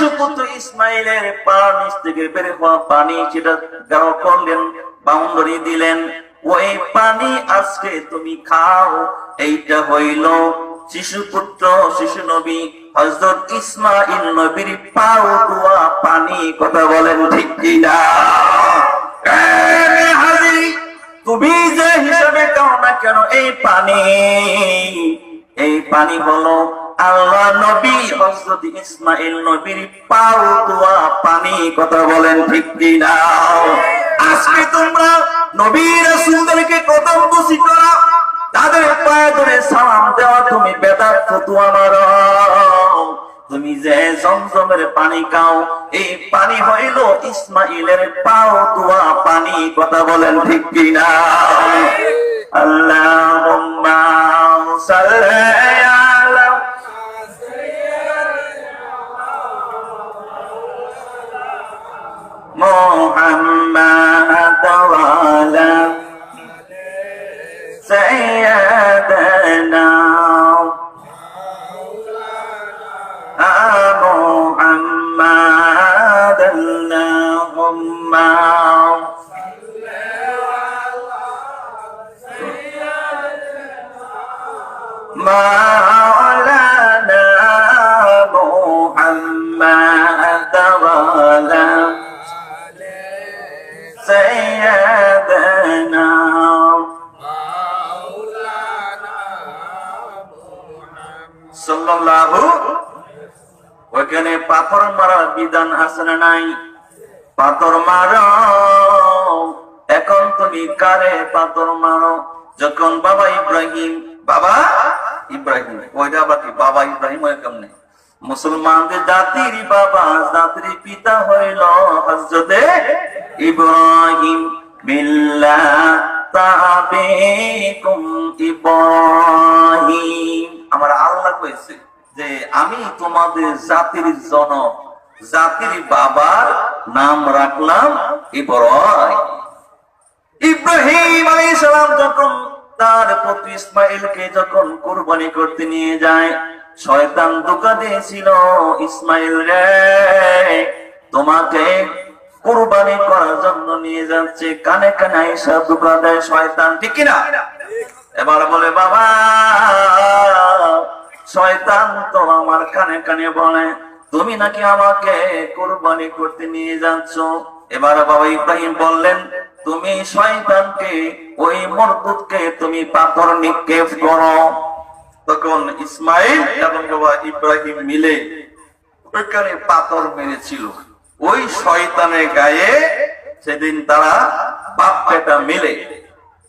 শিশুপুত্র ইসমাইলের পার নিচ থেকে বের হওয়া পানি সেটা গাঢ় করলেন, বাউন্ডারি দিলেন, ওই পানি আজকে তুমি খাও। এইটা হইল শিশুপুত্র শিশু নবী হযরত ইসমাইল নবীর পাও ধোয়া পানি। কথা বলেন ঠিক কিনা? তুমি যে হিসাবে খাও না কেন, এই পানি হলো আল্লাহ নবী হযরত ইসমাইল নবীর পাও ধোয়া পানি। কথা বলেন ঠিক কিনা? আজকে তোমরা নবী রাসূলদেরকে কদম বসি করা, তাদের পায়ে ধরে সালাম দেওয়া, তুমি বেদাত ফতোয়া মারো। তুমি যে জমজমের পানি খাও, এই পানি হইল ইসমাইলের পাও ধোয়া পানি। কথা বলেন ঠিক কিনা? আল্লাহুম্মা সাল্লি আলা মুহাম্মাদ ওয়া আলা সাইয়্যিদানা মুহাম্মাদ। আল্লাহুম্মা মাওলানা মুহাম্মাদ ওয়া আলা সাইয়্যিদানা সাল্লাল্লাহু। ওখানে পাথর মারার বিধান আছে না নাই? পাথর মারো। এখন তুমি কারে পাথর মারো? যখন বাবা ইব্রাহিম ওইটা বাকি বাবা ইব্রাহিম ওই কেমনে? মুসলমানদের জাতির বাবা জাতির পিতা হইল হযরতে ইব্রাহিম। মিল্লাতাবিকুম ইব্রাহিম। আমার আল্লাহ কইছে যে আমি তোমাদের জাতির জনক, জাতির বাবার নাম রাখলাম ইব্রাহিম। ইব্রাহিম আলাইহিস সালাম যখন তার পুত্র ইসমাইলকে যখন কুরবানি করতে নিয়ে যায়, শয়তান ধোঁকা দিয়েছিল, ইসমাইল রে তোমাকে কুরবানি করার জন্য নিয়ে যাচ্ছে। কানে কানে এসে ধোঁকা দেয় শয়তান, ঠিক কিনা? এবার বলে বাবা, শয়তান তো আমার কানে কানে বলে তুমি নাকি আমাকে কুরবানি করতে নিয়ে যাচ্ছ। এবার বাবা ইব্রাহিম বললেন, তুমি শয়তানকে, ওই মরদুদকে তুমি পাথর নিক্ষেপ করো। তখন ইসমাইল এবং বাবা ইব্রাহিম মিলে ওইখানে পাথর মেরেছিল ওই শয়তানের গায়ে। সেদিন তারা বাপ বেটা মিলে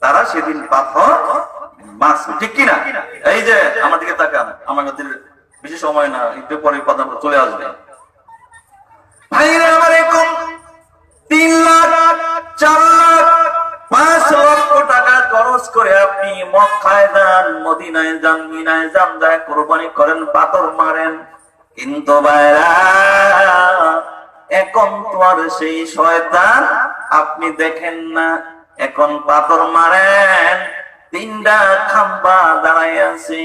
তারা সেদিন পাথর মাস, ঠিক কিনা? এই যে আমার দিকে তাকান, আমাদের বেশি সময় না, একটু পরে কথা চলে আসবে। ভাইরা আমার, এরকম 3 লাখ 4 লাখ 5 লক্ষ টাকা খরচ করে আপনি মক্কায় যান, মদিনায় যান, মিনায় যান, যায় কোরবানি করেন, পাথর মারেন। কিন্তু ভাইরা এখন তো আর সেই শয়তান আপনি দেখেন না। এখন পাথর মারেন, 3টা খাম্বা দাঁড়ায় আছে,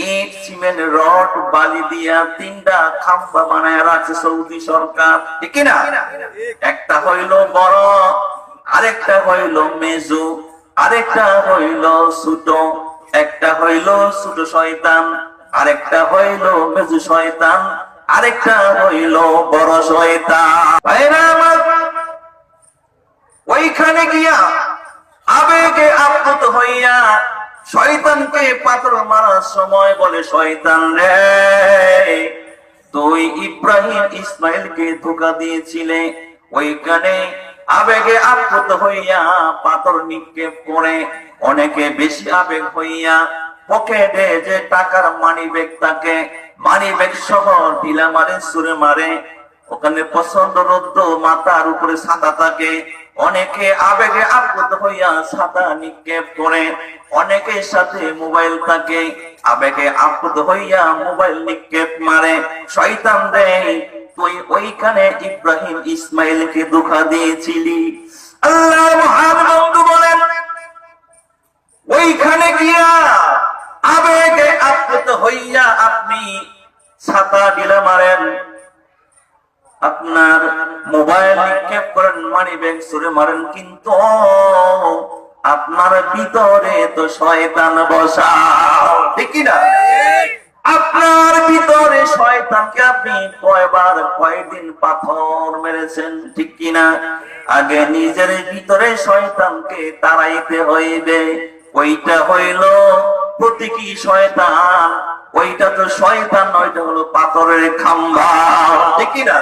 ইট সিমেন্ট রড বালি দিয়া 3টা খাম্বা বানায় রাখছে সৌদি সরকার, ঠিক না? একটা হইল বড়, আরেকটা হইল মেজু, আরেকটা হইল ছোট। একটা হইল ছোট শয়তান, আরেকটা হইল মেজু শয়তান, আরেকটা হইল বড় শয়তান। ভাইরা আমার, ওইখানে গিয়া আবেগে আপ্লুত হইয়া শয়তানকে পাথর মারার সময় বলে, শয়তান রে তুই ইব্রাহিম ইসমাইলকে ধোঁকা দিয়েছিলে। ওইখানে আবেগে আপ্লুত হইয়া পাথর নিক্ষেপ করে, অনেকে বেশি আবেগ হইয়া পকেটে যে টাকার মানি ব্যাগ থাকে, মানি ব্যাগ সহ ঢিলা মারে, সুরে মারে। ওখানে পছন্দ রোদ্দ, মাথার উপরে ছাতা থাকে, অনেকে আবেগে আপ্লুত হইয়া ছাতা নিক্ষেপ করে। অনেকের সাথে মোবাইল থাকে, আবেগে আপ্লুত হইয়া মোবাইল নিক্ষেপ মারে। শয়তান দেয় তুই ওইখানে ইব্রাহিম ইসমাইলকে ধোঁকা দিয়েছিলি। আল্লাহ মহান বন্ধু বলেন, ওইখানে গিয়া আবেগে আপ্লুত হইয়া আপনি ছাতা ঢিলা মারেন, আপনার মোবাইল নিক্ষেপ করেন, মানি ব্যাগ ছুঁড়ে মারেন, কিন্তু আপনার ভিতরে তো শয়তান বসা, ঠিক কি না? আপনার ভিতরে শয়তানকে আপনি কয়বার কয়দিন পাথর মেরেছেন, ঠিক কিনা? আগে নিজের ভিতরে শয়তানকে তাড়াইতে হইবে। ওইটা হইল প্রতীকী শয়তান, ওইটা তো শয়তান নয়, ওইটা হলো পাথরের খাম্বা, ঠিক কিনা?